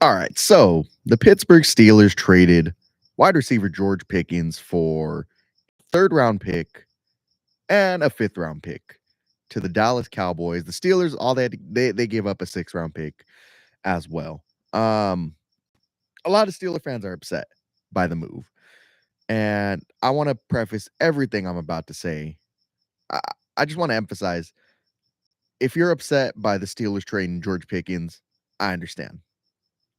All right. So the Pittsburgh Steelers traded wide receiver George Pickens for third round pick and a fifth round pick to the Dallas Cowboys. The Steelers, all they gave up a sixth round pick as well. Um, a lot of Steeler fans are upset by the move. And I want to preface everything I'm about to say. I, I just want to emphasize if you're upset by the Steelers trading George Pickens, I understand.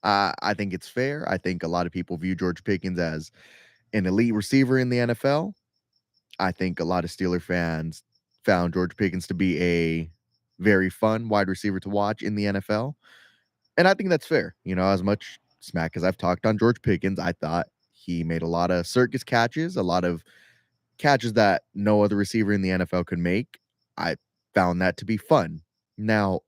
I think it's fair. I think a lot of people view George Pickens as an elite receiver in the NFL. I think a lot of Steeler fans found George Pickens to be a very fun wide receiver to watch in the NFL. And I think that's fair. As much smack as I've talked on George Pickens, I thought he made a lot of circus catches, a lot of catches that no other receiver in the NFL could make. I found that to be fun. Now,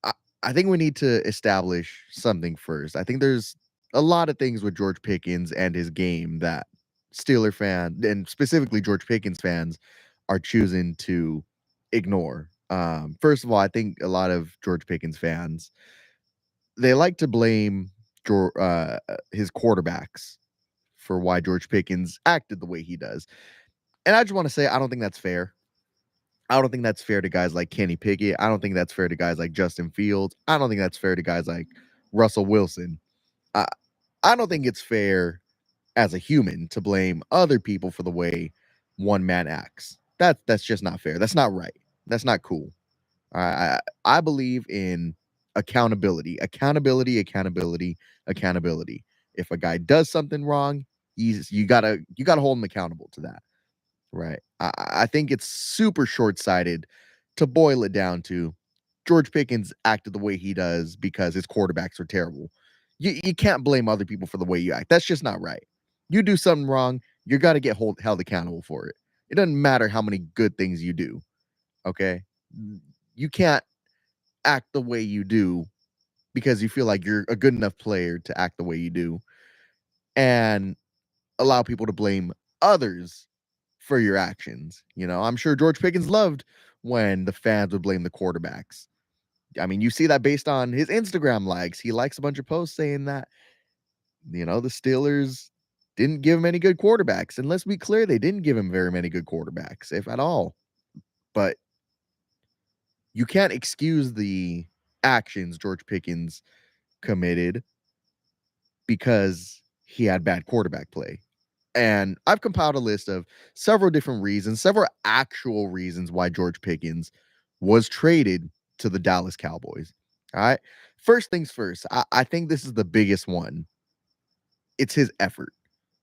I, I think we need to establish something first. I think there's a lot of things with George Pickens and his game that Steeler fans and specifically George Pickens fans are choosing to ignore. First of all, I think a lot of George Pickens fans they like to blame his quarterbacks for why George Pickens acted the way he does. And I just want to say I don't think that's fair. I don't think that's fair to guys like Kenny Pickett. I don't think that's fair to guys like Justin Fields. I don't think that's fair to guys like Russell Wilson. I, I don't think it's fair as a human to blame other people for the way one man acts. That's just not fair. That's not right. That's not cool. I believe in accountability. If a guy does something wrong, you gotta hold him accountable to that. Right. I think it's super short sighted to boil it down to George Pickens acted the way he does because his quarterbacks are terrible. You can't blame other people for the way you act. That's just not right. You do something wrong, you got to get held accountable for it. It doesn't matter how many good things you do. Okay. You can't act the way you do because you feel like you're a good enough player to act the way you do and allow people to blame others for your actions. I'm sure George Pickens loved when the fans would blame the quarterbacks. I mean, you see that based on his Instagram likes. He likes a bunch of posts saying that, the Steelers didn't give him any good quarterbacks. And let's be clear, they didn't give him very many good quarterbacks, if at all. But you can't excuse the actions George Pickens committed because he had bad quarterback play. And I've compiled a list of several different reasons, several actual reasons why George Pickens was traded to the Dallas Cowboys. All right. First things first, I think this is the biggest one. It's his effort.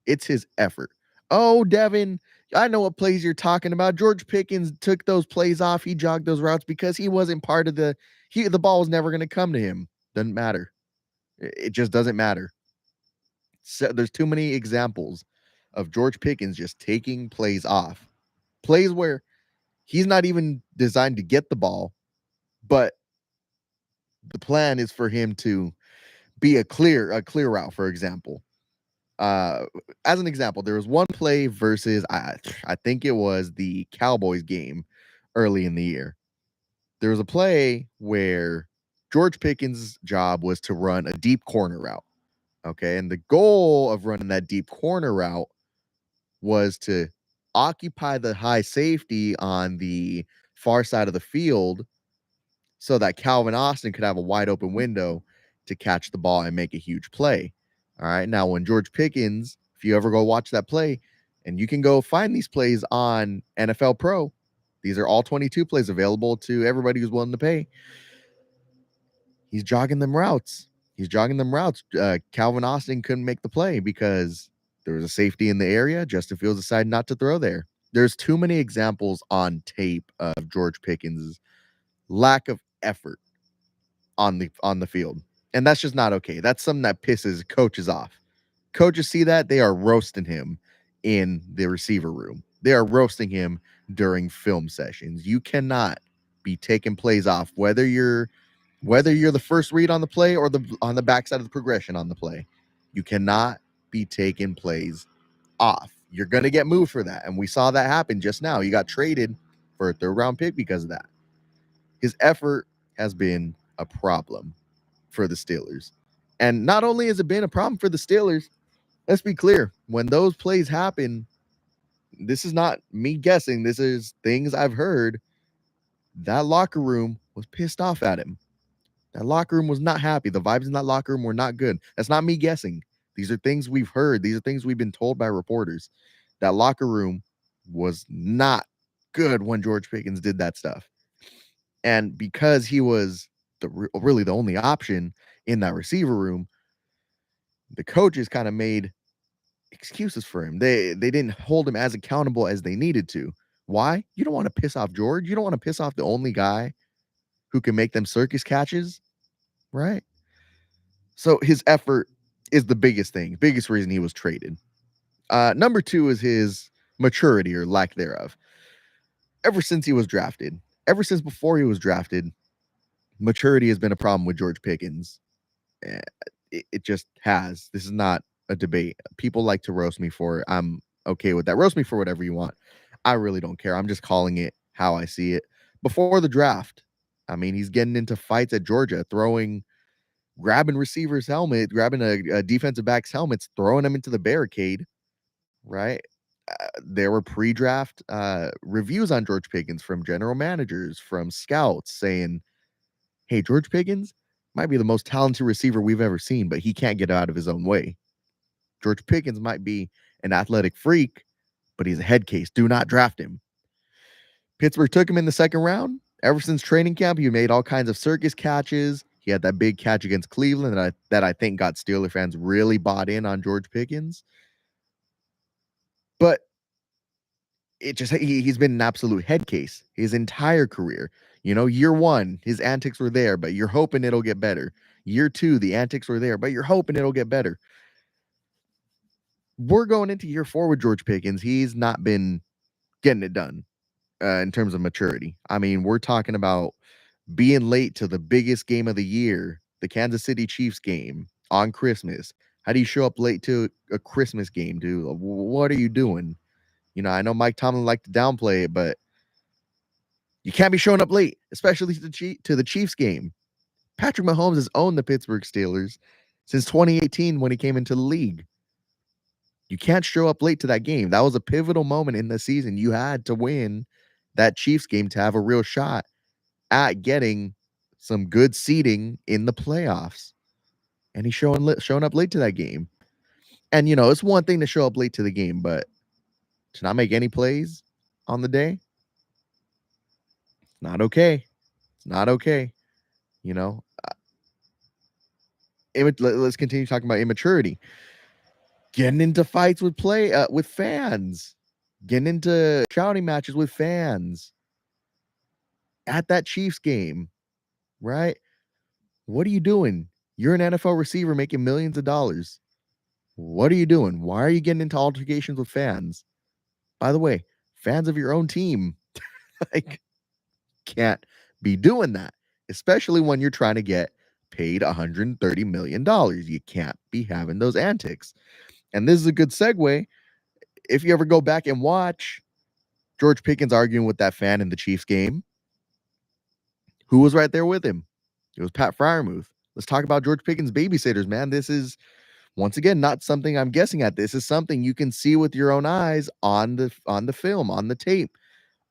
It's his effort. Oh, Devin, I know what plays you're talking about. George Pickens took those plays off. He jogged those routes because he wasn't part of the ball was never going to come to him. Doesn't matter. It just doesn't matter. So there's too many examples of George Pickens just taking plays off. Plays where he's not even designed to get the ball, but the plan is for him to be a clear route, for example. Uh as an example, there was one play versus I think it was the Cowboys game early in the year. There was a play where George Pickens' job was to run a deep corner route. Okay. And the goal of running that deep corner route was to occupy the high safety on the far side of the field so that Calvin Austin could have a wide open window to catch the ball and make a huge play. All right. Now, when George Pickens, if you ever go watch that play, and you can go find these plays on NFL Pro, these are all 22 plays available to everybody who's willing to pay. He's jogging them routes. Calvin Austin couldn't make the play because there was a safety in the area. Justin Fields decided not to throw there. There's too many examples on tape of George Pickens' lack of effort on the field. And that's just not okay. That's something that pisses coaches off. Coaches see that, they are roasting him in the receiver room. They are roasting him during film sessions. You cannot be taking plays off, whether you're the first read on the play or on the backside of the progression on the play. You cannot be taking plays off. You're going to get moved for that. And we saw that happen just now. He got traded for a third round pick because of that. His effort has been a problem for the Steelers. And not only has it been a problem for the Steelers, let's be clear, when those plays happen, this is not me guessing, this is things I've heard. That locker room was pissed off at him. That locker room was not happy. The vibes in that locker room were not good. That's not me guessing. These are things we've heard. These are things we've been told by reporters. That locker room was not good when George Pickens did that stuff. And because he was really the only option in that receiver room, the coaches kind of made excuses for him. They didn't hold him as accountable as they needed to. Why? You don't want to piss off George. You don't want to piss off the only guy who can make them circus catches, right? So his effort is the biggest thing, biggest reason he was traded. Number two is his maturity or lack thereof. Ever since he was drafted, ever since before he was drafted, maturity has been a problem with George Pickens. Eh, it just has. This is not a debate. People like to roast me for it. I'm okay with that. Roast me for whatever you want. I really don't care. I'm just calling it how I see it. Before the draft, I mean, he's getting into fights at Georgia, grabbing receivers' helmet, grabbing a defensive back's helmets, throwing them into the barricade, right? There were pre-draft reviews on George Pickens from general managers, from scouts saying, hey, George Pickens might be the most talented receiver we've ever seen, but he can't get out of his own way. George Pickens might be an athletic freak, but he's a head case. Do not draft him. Pittsburgh took him in the second round. Ever since training camp, he made all kinds of circus catches. He had that big catch against Cleveland that I think got Steeler fans really bought in on George Pickens. But he's been an absolute head case his entire career. Year one, his antics were there, but you're hoping it'll get better. Year two, the antics were there, but you're hoping it'll get better. We're going into year four with George Pickens. He's not been getting it done in terms of maturity. I mean, we're talking about being late to the biggest game of the year, the Kansas City Chiefs game on Christmas. How do you show up late to a Christmas game, dude? What are you doing? I know Mike Tomlin liked to downplay it, but you can't be showing up late, especially to the Chiefs game. Patrick Mahomes has owned the Pittsburgh Steelers since 2018 when he came into the league. You can't show up late to that game. That was a pivotal moment in the season. You had to win that Chiefs game to have a real shot at getting some good seeding in the playoffs. And he's showing up late to that game. And, it's one thing to show up late to the game, but to not make any plays on the day, not okay. It's not okay. You know, let's continue talking about immaturity. Getting into fights with fans, getting into shouting matches with fans at that Chiefs game, right? What are you doing? You're an NFL receiver making millions of dollars. What are you doing? Why are you getting into altercations with fans? By the way, fans of your own team, like, can't be doing that, especially when you're trying to get paid $130 million. You can't be having those antics. And this is a good segue. If you ever go back and watch George Pickens arguing with that fan in the Chiefs game, who was right there with him? It was Pat Freiermuth. Let's talk about George Pickens' babysitters, man. This is, once again, not something I'm guessing at. This is something you can see with your own eyes on the film, on the tape,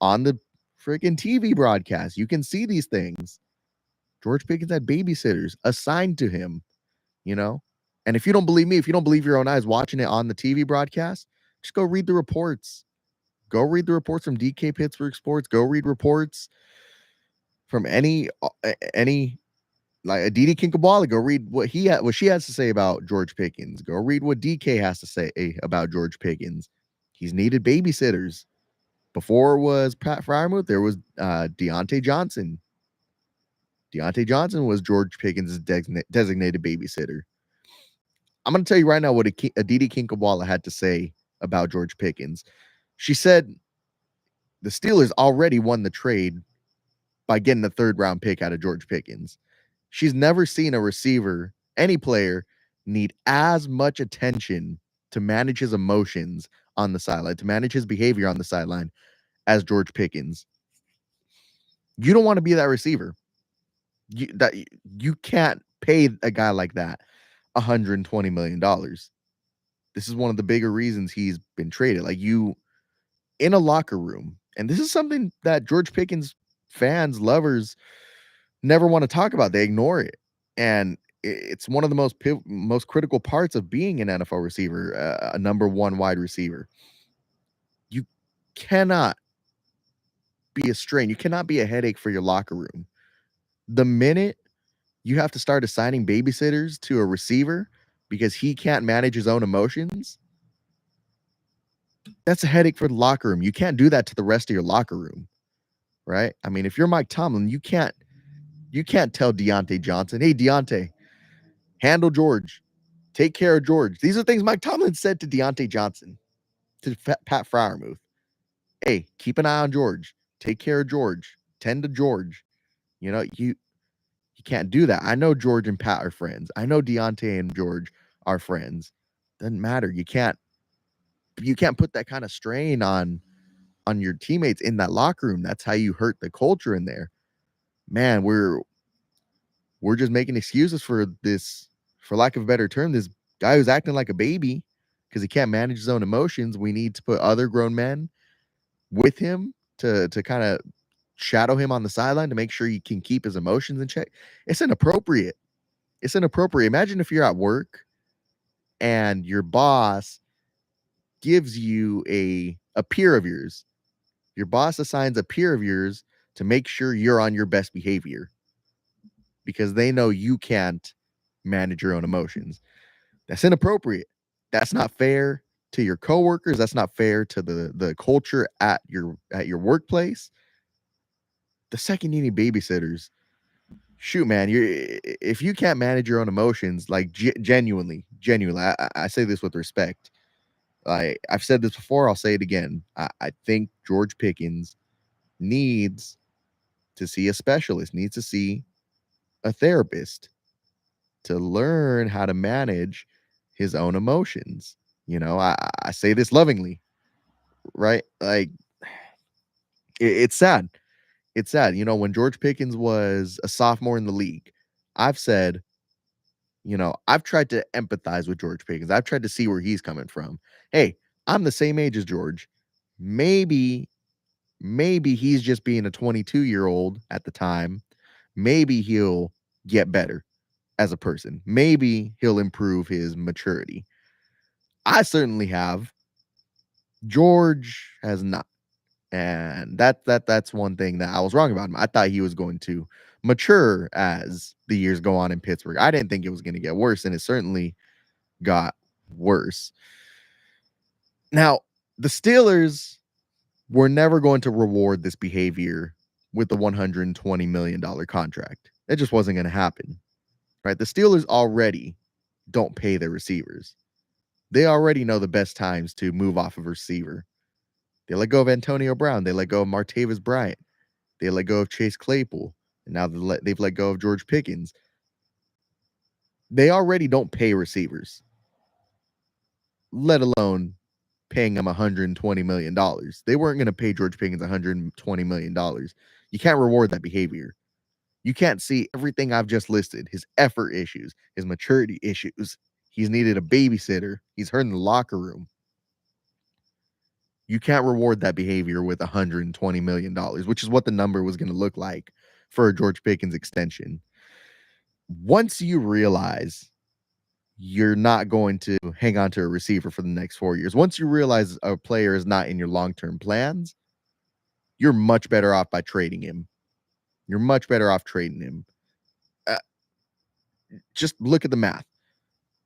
on the freaking TV broadcast. You can see these things. George Pickens had babysitters assigned to him, And if you don't believe me, if you don't believe your own eyes watching it on the TV broadcast, just go read the reports. Go read the reports from DK Pittsburgh Sports. Go read reports from any like Aditi Kinkabwala. Go read what she has to say about George Pickens. Go read what DK has to say about George Pickens. He's needed babysitters. Before it was Pat Freiermuth, there was Deontay Johnson. Deontay Johnson was George Pickens' designated babysitter. I'm going to tell you right now what Aditi Kinkabwala had to say about George Pickens. She said the Steelers already won the trade by getting the third-round pick out of George Pickens. She's never seen a receiver, any player, need as much attention to manage his emotions on the sideline, to manage his behavior on the sideline as George Pickens. You don't want to be that receiver. You can't pay a guy like that. $120 million. This is one of the bigger reasons he's been traded. Like, you in a locker room, and this is something that George Pickens fans, lovers never want to talk about. They ignore it. And it's one of the most critical parts of being an NFL receiver, a number one wide receiver. You cannot be a strain. You cannot be a headache for your locker room. The minute you have to start assigning babysitters to a receiver because he can't manage his own emotions, that's a headache for the locker room. You can't do that to the rest of your locker room, right? I mean, if you're Mike Tomlin, you can't tell Deontay Johnson, "Hey, Deontay, handle George. Take care of George." These are things Mike Tomlin said to Deontay Johnson, to Pat Freiermuth. "Hey, keep an eye on George. Take care of George. Tend to George." You can't do that. I know George and Pat are friends. I know Deontay and George are friends. Doesn't matter. You can't put that kind of strain on your teammates in that locker room. That's how you hurt the culture in there. Man, we're just making excuses for this, for lack of a better term, this guy who's acting like a baby because he can't manage his own emotions. We need to put other grown men with him to kind of shadow him on the sideline to make sure he can keep his emotions in check. It's inappropriate. It's inappropriate. Imagine if you're at work and your boss gives you a peer of yours. Your boss assigns a peer of yours to make sure you're on your best behavior because they know you can't manage your own emotions. That's inappropriate. That's not fair to your coworkers. That's not fair to the culture at your workplace. The second you need babysitters, shoot, man, if you can't manage your own emotions, like genuinely, I say this with respect. I've said this before, I'll say it again. I think George Pickens needs to see a specialist, needs to see a therapist to learn how to manage his own emotions. I say this lovingly, right? Like, it's sad. It's sad. When George Pickens was a sophomore in the league, I've said, I've tried to empathize with George Pickens. I've tried to see where he's coming from. Hey, I'm the same age as George. Maybe he's just being a 22-year-old at the time. Maybe he'll get better as a person. Maybe he'll improve his maturity. I certainly have. George has not. And that's one thing that I was wrong about him. I thought he was going to mature as the years go on in Pittsburgh. I didn't think it was going to get worse, and it certainly got worse. Now, the Steelers were never going to reward this behavior with the $120 million contract. It just wasn't going to happen, right? The Steelers already don't pay their receivers. They already know the best times to move off of a receiver. They let go of Antonio Brown. They let go of Martavis Bryant. They let go of Chase Claypool. And now they've let go of George Pickens. They already don't pay receivers, let alone paying him $120 million. They weren't going to pay George Pickens $120 million. You can't reward that behavior. You can't see everything I've just listed, his effort issues, his maturity issues. He's needed a babysitter. He's hurt in the locker room. You can't reward that behavior with $120 million, which is what the number was going to look like for a George Pickens extension. Once you realize you're not going to hang on to a receiver for the next 4 years, once you realize a player is not in your long-term plans, you're much better off by trading him. You're much better off trading him. Just look at the math.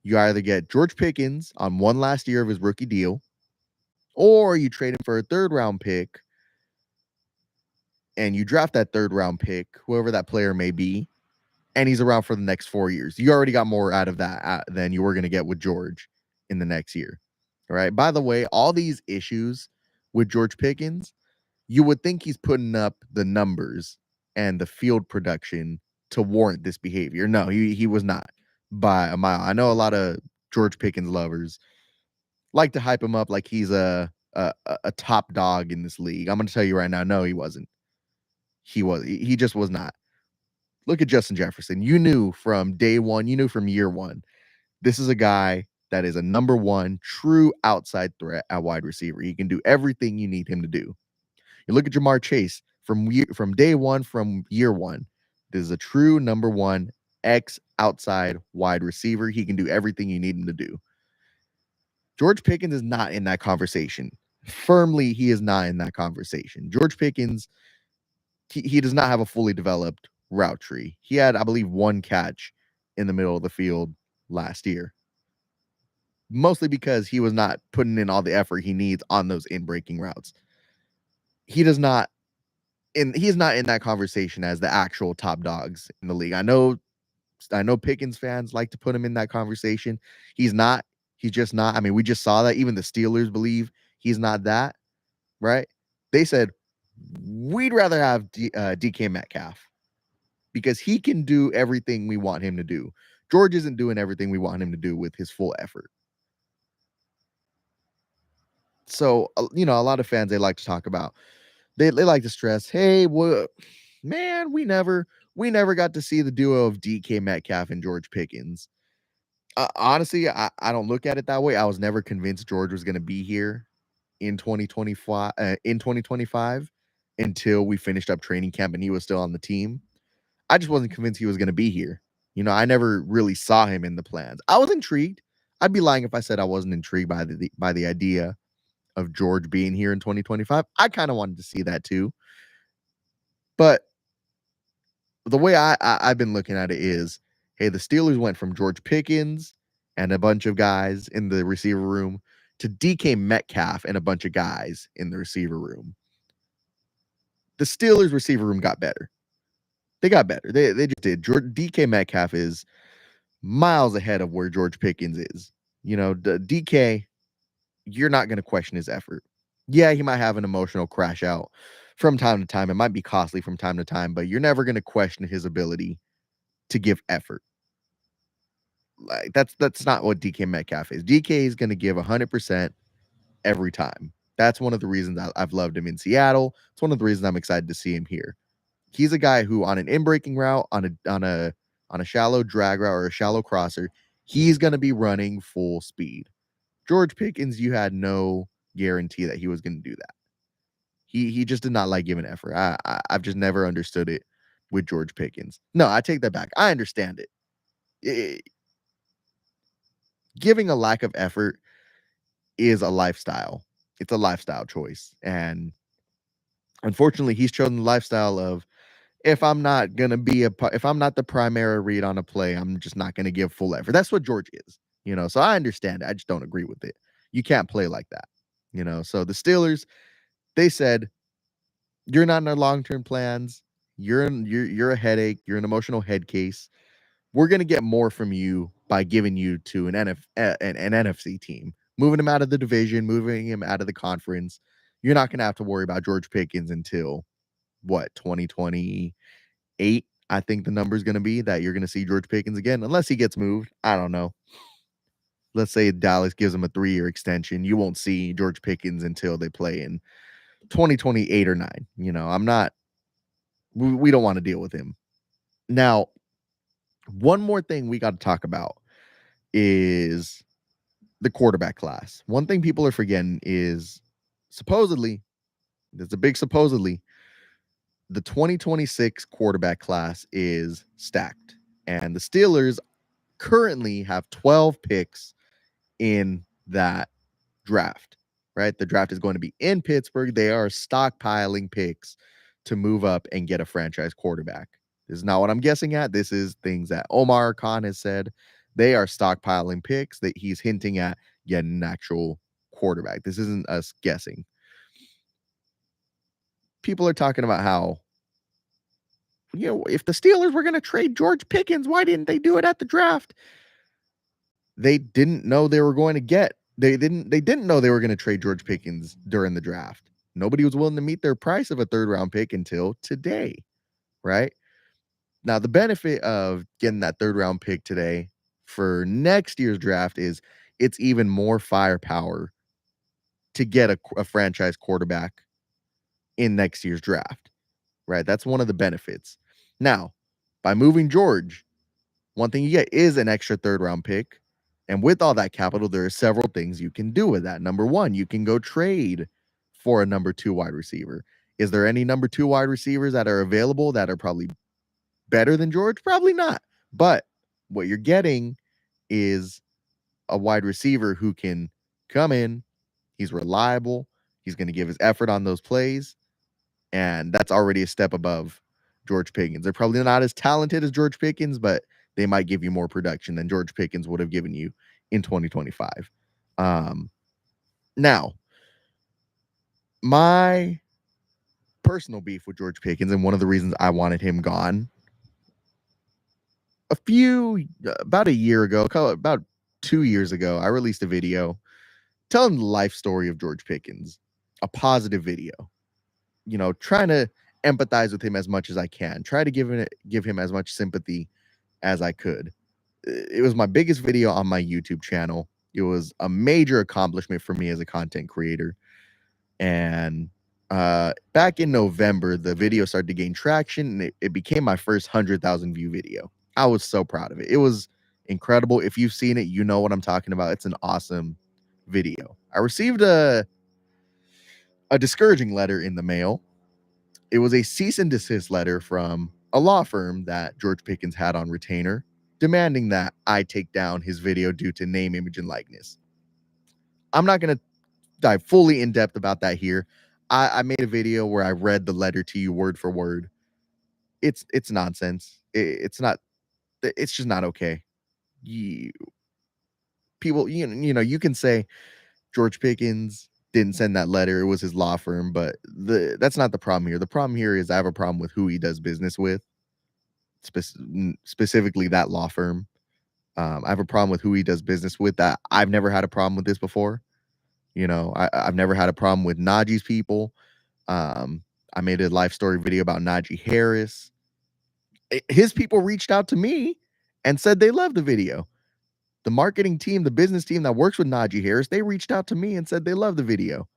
You either get George Pickens on one last year of his rookie deal, or you trade him for a third-round pick, and you draft that third-round pick, whoever that player may be, and he's around for the next 4 years. You already got more out of that than you were going to get with George in the next year. All right. By the way, all these issues with George Pickens, you would think he's putting up the numbers and the field production to warrant this behavior. No, he was not by a mile. I know a lot of George Pickens lovers like to hype him up like he's a top dog in this league. I'm going to tell you right now, no, he wasn't. He just was not. Look at Justin Jefferson. You knew from day one, you knew from year one, This is a guy that is a number one true outside threat at wide receiver. He can do everything you need him to do. You look at Jamar Chase from day one, from year one. This is a true number one X outside wide receiver. He can do everything you need him to do. George Pickens is not in that conversation. Firmly, he is not in that conversation. George Pickens, he does not have a fully developed route tree. He had, I believe, one catch in the middle of the field last year, mostly because he was not putting in all the effort he needs on those in-breaking routes. He does not, and he's not in that conversation as the actual top dogs in the league. I know Pickens fans like to put him in that conversation. He's not. He's just not. I mean, we just saw that. Even the Steelers believe he's not that, right? They said, we'd rather have DK Metcalf because he can do everything we want him to do. George isn't doing everything we want him to do with his full effort. So, a lot of fans, they like to talk about, they like to stress, hey, man, we never got to see the duo of DK Metcalf and George Pickens. Honestly, I don't look at it that way. I was never convinced George was going to be here in 2025 until we finished up training camp and he was still on the team. I just wasn't convinced he was going to be here. I never really saw him in the plans. I was intrigued. I'd be lying if I said I wasn't intrigued by the idea of George being here in 2025. I kind of wanted to see that too. But the way I've been looking at it is, hey, the Steelers went from George Pickens and a bunch of guys in the receiver room to DK Metcalf and a bunch of guys in the receiver room. The Steelers receiver room got better. They got better. They just did. DK Metcalf is miles ahead of where George Pickens is. The DK, you're not going to question his effort. Yeah, he might have an emotional crash out from time to time. It might be costly from time to time, but you're never going to question his ability to give effort. Like that's not what DK Metcalf is. DK is going to give 100% every time. That's one of the reasons I've loved him in Seattle. It's one of the reasons I'm excited to see him here. He's a guy who, on an in-breaking route, on a shallow drag route or a shallow crosser, he's going to be running full speed. George Pickens, you had no guarantee that he was going to do that. He just did not like giving effort. I've just never understood it with George Pickens. No, I take that back. I understand it. Giving a lack of effort is a lifestyle. It's a lifestyle choice. And unfortunately, he's chosen the lifestyle of, if I'm not the primary read on a play, I'm just not going to give full effort. That's what George is, so I understand it. I just don't agree with it. You can't play like that, so the Steelers, they said, you're not in our long-term plans. You're a headache. You're an emotional head case. We're going to get more from you by giving you to an NFC team, moving him out of the division, moving him out of the conference. You're not going to have to worry about George Pickens until 2028. I think the number is going to be that you're going to see George Pickens again, unless he gets moved. I don't know. Let's say Dallas gives him a 3-year extension. You won't see George Pickens until they play in 2028 or 9. We don't want to deal with him. Now, one more thing we got to talk about is the quarterback class. One thing people are forgetting is, supposedly, there's a big supposedly, the 2026 quarterback class is stacked. And the Steelers currently have 12 picks in that draft, right? The draft is going to be in Pittsburgh. They are stockpiling picks to move up and get a franchise quarterback. This is not what I'm guessing at. This is things that Omar Khan has said. They are stockpiling picks, that he's hinting at getting an actual quarterback. This isn't us guessing. People are talking about how, if the Steelers were going to trade George Pickens, why didn't they do it at the draft? They didn't know they were going to get. They didn't know they were going to trade George Pickens during the draft. Nobody was willing to meet their price of a 3rd-round pick until today, right? Now, the benefit of getting that 3rd-round pick today for next year's draft is it's even more firepower to get a franchise quarterback in next year's draft, right? That's one of the benefits. Now, by moving George, one thing you get is an extra 3rd-round pick, And with all that capital, there are several things you can do with that. Number one, you can go trade for a number 2 wide receiver. Is there any number 2 wide receivers that are available that are probably better than George? Probably not. But what you're getting is a wide receiver who can come in, he's reliable, he's going to give his effort on those plays, and that's already a step above George Pickens. They're probably not as talented as George Pickens, but they might give you more production than George Pickens would have given you in 2025. Now, my personal beef with George Pickens, and one of the reasons I wanted him gone, about a year ago, about 2 years ago, I released a video telling the life story of George Pickens, a positive video, trying to empathize with him as much as I can, try to give him as much sympathy as I could. It was my biggest video on my YouTube channel. It was a major accomplishment for me as a content creator. And back in November, the video started to gain traction, and it became my first 100,000 view video. I was so proud of it. It was incredible. If you've seen it, you know what I'm talking about. It's an awesome video. I received a discouraging letter in the mail. It was a cease and desist letter from a law firm that George Pickens had on retainer, demanding that I take down his video due to name, image, and likeness. I'm not going to dive fully in depth about that here. I made a video where I read the letter to you word for word. It's nonsense. It's just not okay. People, you can say George Pickens didn't send that letter. It was his law firm, but that's not the problem here. The problem here is I have a problem with who he does business with, specifically that law firm. I have a problem with who he does business with. That I've never had a problem with this before. I've never had a problem with Najee's people. I made a life story video about Najee Harris. His people reached out to me and said they loved the video. The marketing team, the business team that works with Najee Harris, they reached out to me and said they love the video.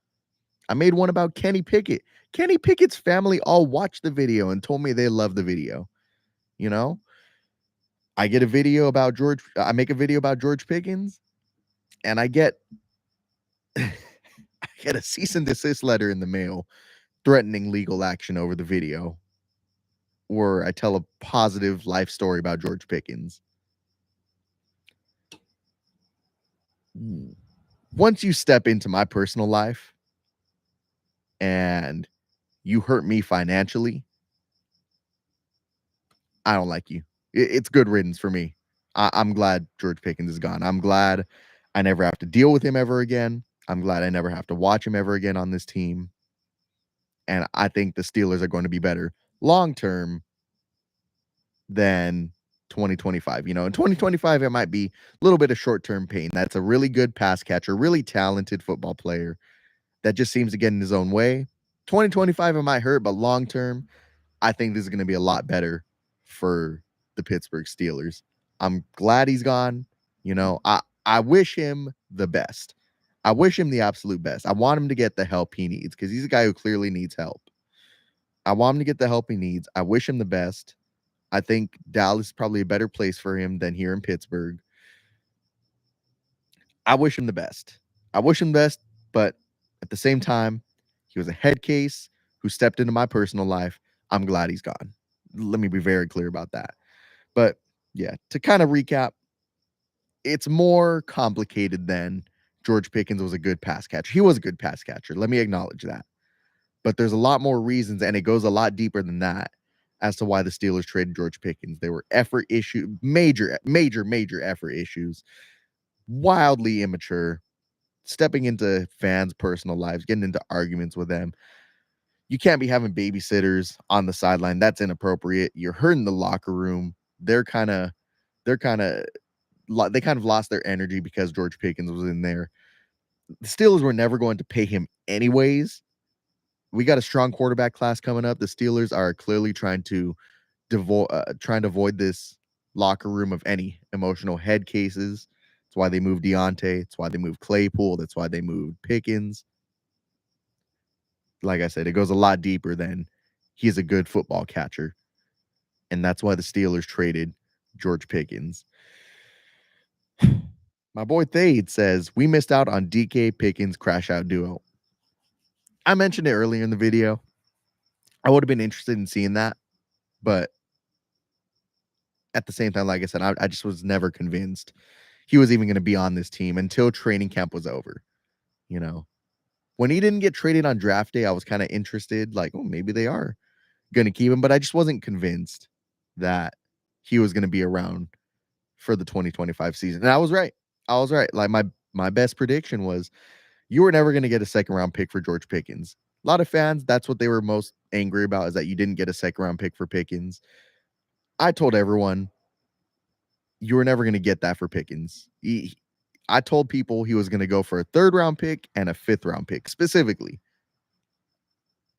I made one about Kenny Pickett. Kenny Pickett's family all watched the video and told me they love the video. I make a video about George Pickens, and I get a cease and desist letter in the mail threatening legal action over the video, where I tell a positive life story about George Pickens. Once you step into my personal life and you hurt me financially, I don't like you. It's good riddance for me. I'm glad George Pickens is gone. I'm glad I never have to deal with him ever again. I'm glad I never have to watch him ever again on this team. And I think the Steelers are going to be better long term than 2025. In 2025, it might be a little bit of short-term pain. That's a really good pass catcher, really talented football player that just seems to get in his own way. 2025, it might hurt, but long term, I think this is going to be a lot better for the Pittsburgh Steelers. I'm glad he's gone. I wish him the best. I wish him the absolute best. I want him to get the help he needs because he's a guy who clearly needs help. I want him to get the help he needs. I wish him the best. I think Dallas is probably a better place for him than here in Pittsburgh. I wish him the best. But at the same time, he was a head case who stepped into my personal life. I'm glad he's gone. Let me be very clear about that. But yeah, to kind of recap, it's more complicated than George Pickens was a good pass catcher. He was a good pass catcher. Let me acknowledge that. But there's a lot more reasons, and it goes a lot deeper than that, as to why the Steelers traded George Pickens. There were effort issues, major effort issues, wildly immature, stepping into fans' personal lives, getting into arguments with them. You can't be having babysitters on the sideline. That's inappropriate. You're hurting the locker room. They kind of lost their energy because George Pickens was in there. The Steelers were never going to pay him anyways. We got a strong quarterback class coming up. The Steelers are clearly trying to avoid this locker room of any emotional head cases. That's why they moved Deontay. That's why they moved Claypool. That's why they moved Pickens. Like I said, it goes a lot deeper than he's a good football catcher. And that's why the Steelers traded George Pickens. My boy Thade says, we missed out on DK Pickens crash out duo. I mentioned it earlier in the video. I would have been interested in seeing that, but at the same time, like I said, I just was never convinced he was even going to be on this team until training camp was over. You know, when he didn't get traded on draft day, I was kind of interested, like, oh, maybe they are going to keep him, but I just wasn't convinced that he was going to be around for the 2025 season. And I was right. I was right. Like my best prediction was you were never going to get a second round pick for George Pickens. A lot of fans, that's what they were most angry about, is that you didn't get a second round pick for Pickens. I told everyone you were never going to get that for Pickens. I told people he was going to go for a third round pick and a fifth round pick specifically.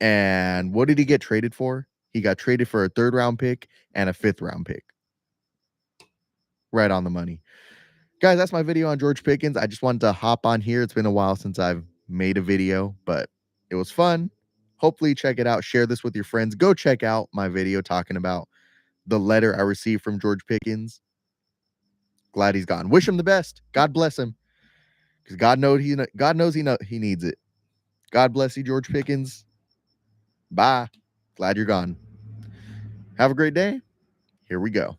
And what did he get traded for? He got traded for a third round pick and a fifth round pick. Right on the money. Guys, that's my video on George Pickens. I just wanted to hop on here. It's been a while since I've made a video, but it was fun. Hopefully check it out. Share this with your friends. Go check out my video talking about the letter I received from George Pickens. Glad he's gone. Wish him the best. God bless him. Because God knows he needs it. God bless you, George Pickens. Bye. Glad you're gone. Have a great day. Here we go.